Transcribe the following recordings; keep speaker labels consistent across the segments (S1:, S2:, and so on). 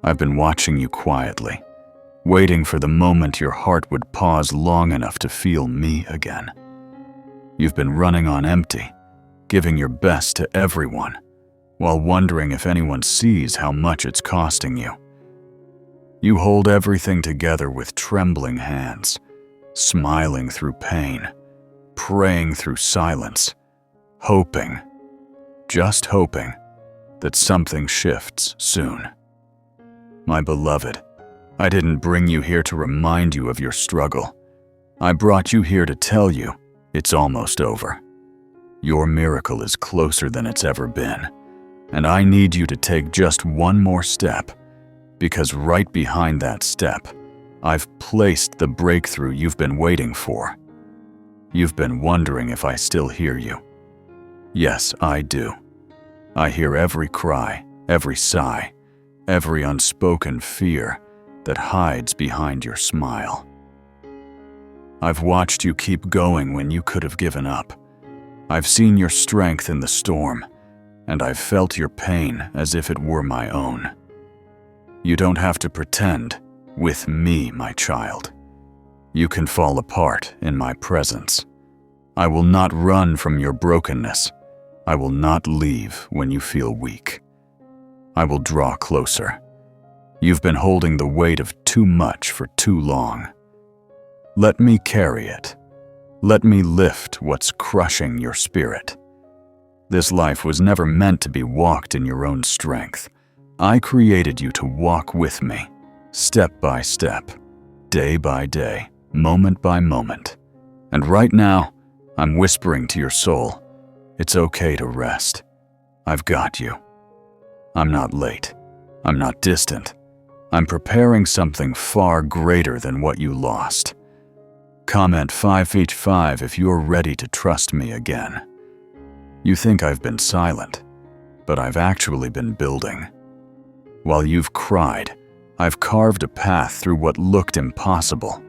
S1: I've been watching you quietly, waiting for the moment your heart would pause long enough to feel me again. You've been running on empty, giving your best to everyone, while wondering if anyone sees how much it's costing you. You hold everything together with trembling hands, smiling through pain, praying through silence, hoping, just hoping, that something shifts soon. My beloved, I didn't bring you here to remind you of your struggle. I brought you here to tell you it's almost over. Your miracle is closer than it's ever been, and I need you to take just one more step, because right behind that step, I've placed the breakthrough you've been waiting for. You've been wondering if I still hear you. Yes, I do. I hear every cry, every sigh, every unspoken fear that hides behind your smile. I've watched you keep going when you could have given up. I've seen your strength in the storm, and I've felt your pain as if it were my own. You don't have to pretend with me, my child. You can fall apart in my presence. I will not run from your brokenness. I will not leave when you feel weak. I will draw closer. You've been holding the weight of too much for too long. Let me carry it. Let me lift what's crushing your spirit. This life was never meant to be walked in your own strength. I created you to walk with me, step by step, day by day, moment by moment. And right now, I'm whispering to your soul, it's okay to rest. I've got you. I'm not late. I'm not distant. I'm preparing something far greater than what you lost. Comment 5H5 if you're ready to trust me again. You think I've been silent, but I've actually been building. While you've cried, I've carved a path through what looked impossible.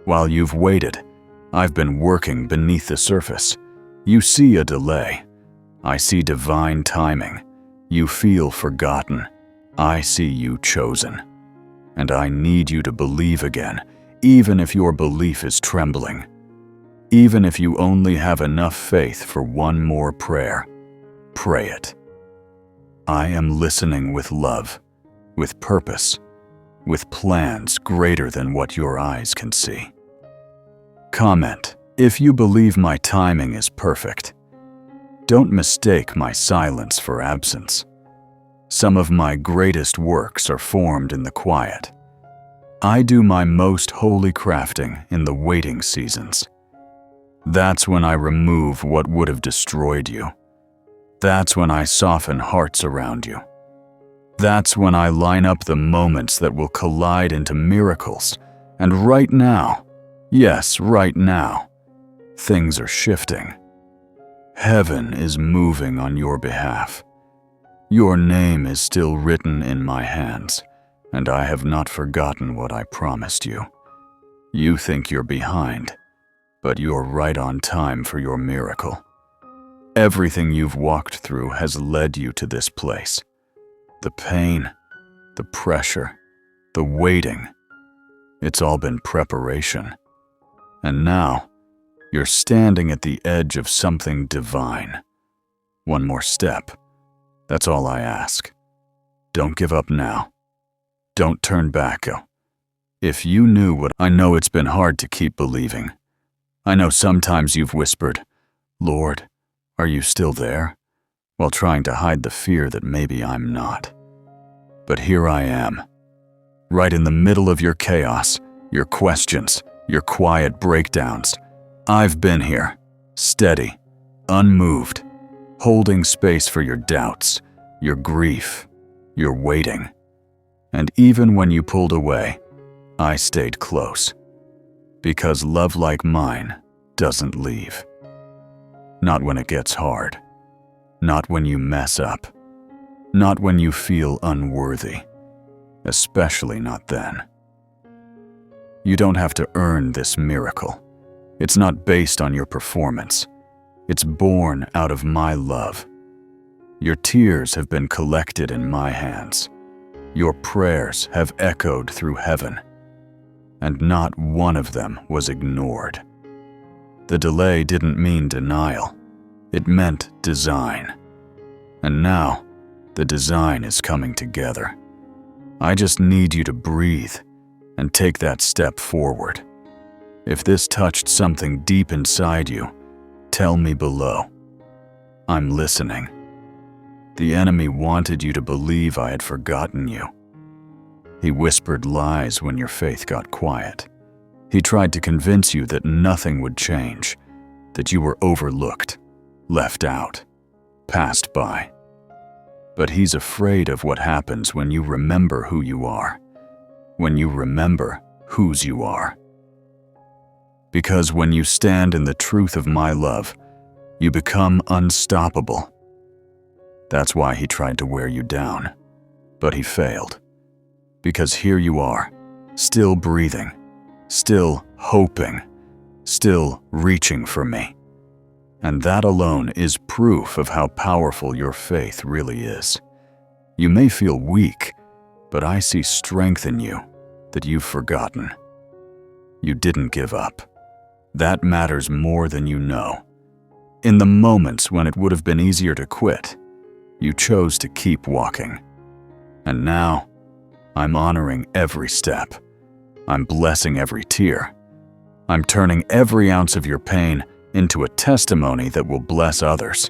S1: While you've waited, I've been working beneath the surface. You see a delay. I see divine timing. You feel forgotten. I see you chosen. And I need you to believe again, even if your belief is trembling. Even if you only have enough faith for one more prayer, pray it. I am listening with love, with purpose, with plans greater than what your eyes can see. Comment if you believe my timing is perfect. Don't mistake my silence for absence. Some of my greatest works are formed in the quiet. I do my most holy crafting in the waiting seasons. That's when I remove what would have destroyed you. That's when I soften hearts around you. That's when I line up the moments that will collide into miracles. And right now, yes, right now, things are shifting. Heaven is moving on your behalf. Your name is still written in my hands, and I have not forgotten what I promised you. You think you're behind, but you're right on time for your miracle. Everything you've walked through has led you to this place. The pain, the pressure, the waiting, it's all been preparation. And now, you're standing at the edge of something divine. One more step. That's all I ask. Don't give up now. Don't turn back. If you knew what I know, it's been hard to keep believing. I know sometimes you've whispered, Lord, are you still there? While trying to hide the fear that maybe I'm not. But here I am, right in the middle of your chaos, your questions, your quiet breakdowns. I've been here, steady, unmoved, holding space for your doubts, your grief, your waiting. And even when you pulled away, I stayed close. Because love like mine doesn't leave. Not when it gets hard. Not when you mess up. Not when you feel unworthy. Especially not then. You don't have to earn this miracle. It's not based on your performance. It's born out of my love. Your tears have been collected in my hands. Your prayers have echoed through heaven, and not one of them was ignored. The delay didn't mean denial, it meant design. And now, the design is coming together. I just need you to breathe and take that step forward. If this touched something deep inside you, tell me below. I'm listening. The enemy wanted you to believe I had forgotten you. He whispered lies when your faith got quiet. He tried to convince you that nothing would change, that you were overlooked, left out, passed by. But he's afraid of what happens when you remember who you are, when you remember whose you are. Because when you stand in the truth of my love, you become unstoppable. That's why he tried to wear you down, but he failed. Because here you are, still breathing, still hoping, still reaching for me. And that alone is proof of how powerful your faith really is. You may feel weak, but I see strength in you that you've forgotten. You didn't give up. That matters more than you know. In the moments when it would have been easier to quit, you chose to keep walking. And now, I'm honoring every step. I'm blessing every tear. I'm turning every ounce of your pain into a testimony that will bless others.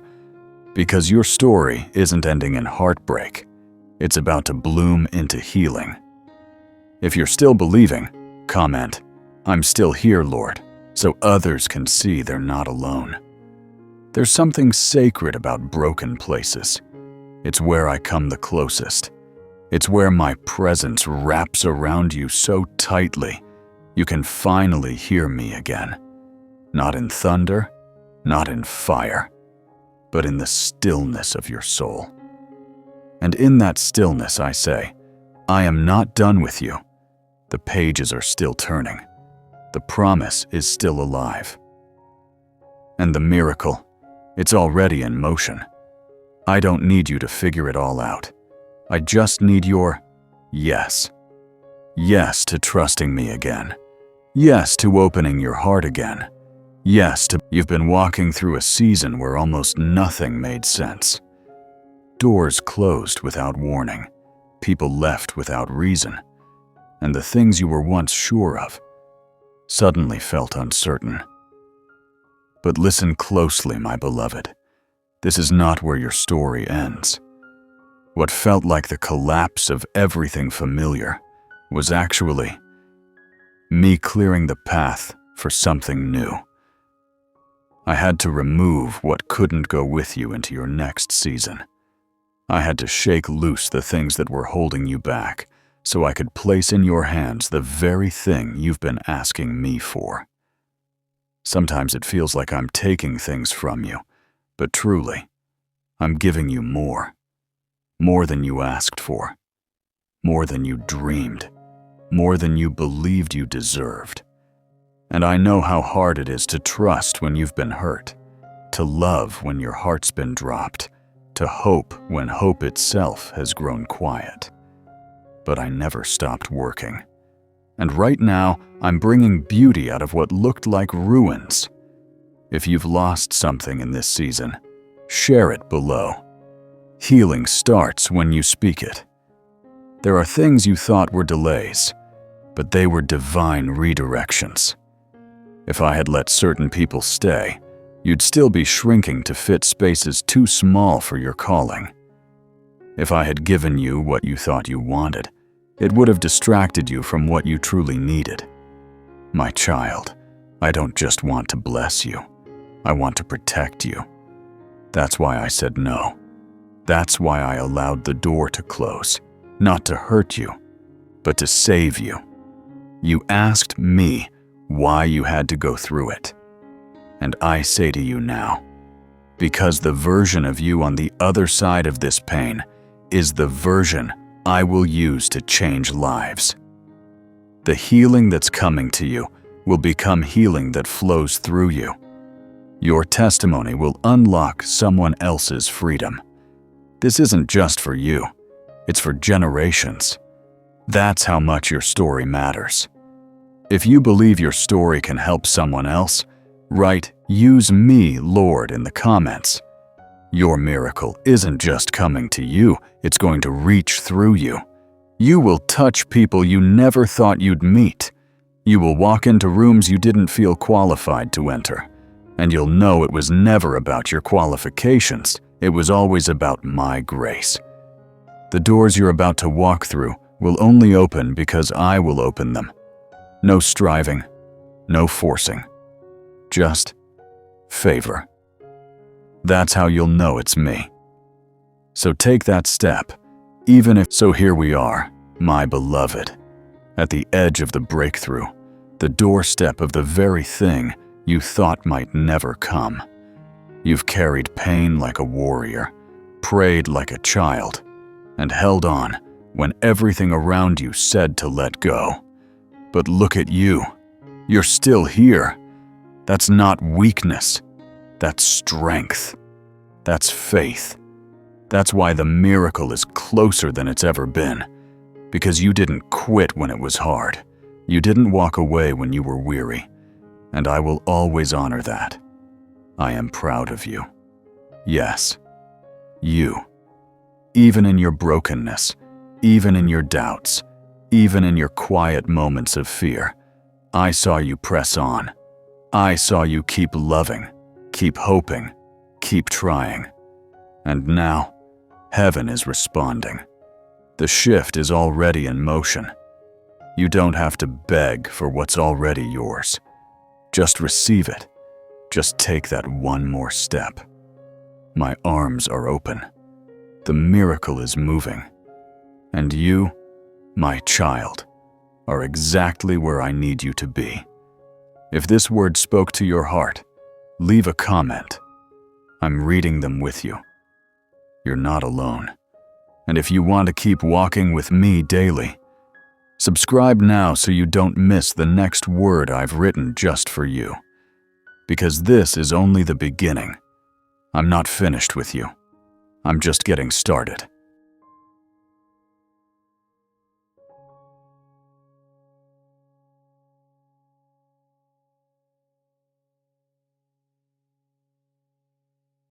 S1: Because your story isn't ending in heartbreak. It's about to bloom into healing. If you're still believing, comment, "I'm still here, Lord," so others can see they're not alone. There's something sacred about broken places. It's where I come the closest. It's where my presence wraps around you so tightly, you can finally hear me again. Not in thunder, not in fire, but in the stillness of your soul. And in that stillness I say, I am not done with you. The pages are still turning. The promise is still alive. And the miracle, it's already in motion. I don't need you to figure it all out. I just need your yes. Yes to trusting me again. Yes to opening your heart again. Yes to you've been walking through a season where almost nothing made sense. Doors closed without warning. People left without reason. And the things you were once sure of suddenly felt uncertain. But listen closely, my beloved. This is not where your story ends. What felt like the collapse of everything familiar was actually me clearing the path for something new. I had to remove what couldn't go with you into your next season. I had to shake loose the things that were holding you back so I could place in your hands the very thing you've been asking me for. Sometimes it feels like I'm taking things from you, but truly, I'm giving you more. More than you asked for. More than you dreamed. More than you believed you deserved. And I know how hard it is to trust when you've been hurt, to love when your heart's been dropped, to hope when hope itself has grown quiet. But I never stopped working. And right now, I'm bringing beauty out of what looked like ruins. If you've lost something in this season, share it below. Healing starts when you speak it. There are things you thought were delays, but they were divine redirections. If I had let certain people stay, you'd still be shrinking to fit spaces too small for your calling. If I had given you what you thought you wanted, it would have distracted you from what you truly needed. My child, I don't just want to bless you. I want to protect you. That's why I said no. That's why I allowed the door to close, not to hurt you, but to save you. You asked me why you had to go through it. And I say to you now, because the version of you on the other side of this pain is the version I will use to change lives. The healing that's coming to you will become healing that flows through you. Your testimony will unlock someone else's freedom. This isn't just for you. It's for generations. That's how much your story matters. If you believe your story can help someone else, write "Use me, Lord" in the comments. Your miracle isn't just coming to you, it's going to reach through you. You will touch people you never thought you'd meet. You will walk into rooms you didn't feel qualified to enter. And you'll know it was never about your qualifications, it was always about my grace. The doors you're about to walk through will only open because I will open them. No striving, no forcing. Just favor. That's how you'll know it's me. So take that step, even if... So here we are, my beloved, at the edge of the breakthrough, the doorstep of the very thing you thought might never come. You've carried pain like a warrior, prayed like a child, and held on when everything around you said to let go. But look at you. You're still here. That's not weakness. That's strength. That's faith. That's why the miracle is closer than it's ever been. Because you didn't quit when it was hard. You didn't walk away when you were weary. And I will always honor that. I am proud of you. Yes, you. Even in your brokenness, even in your doubts, even in your quiet moments of fear, I saw you press on. I saw you keep loving, keep hoping, keep trying. And now, heaven is responding. The shift is already in motion. You don't have to beg for what's already yours. Just receive it. Just take that one more step. My arms are open. The miracle is moving. And you, my child, are exactly where I need you to be. If this word spoke to your heart, leave a comment. I'm reading them with you. You're not alone. And if you want to keep walking with me daily, subscribe now so you don't miss the next word I've written just for you. Because this is only the beginning. I'm not finished with you. I'm just getting started.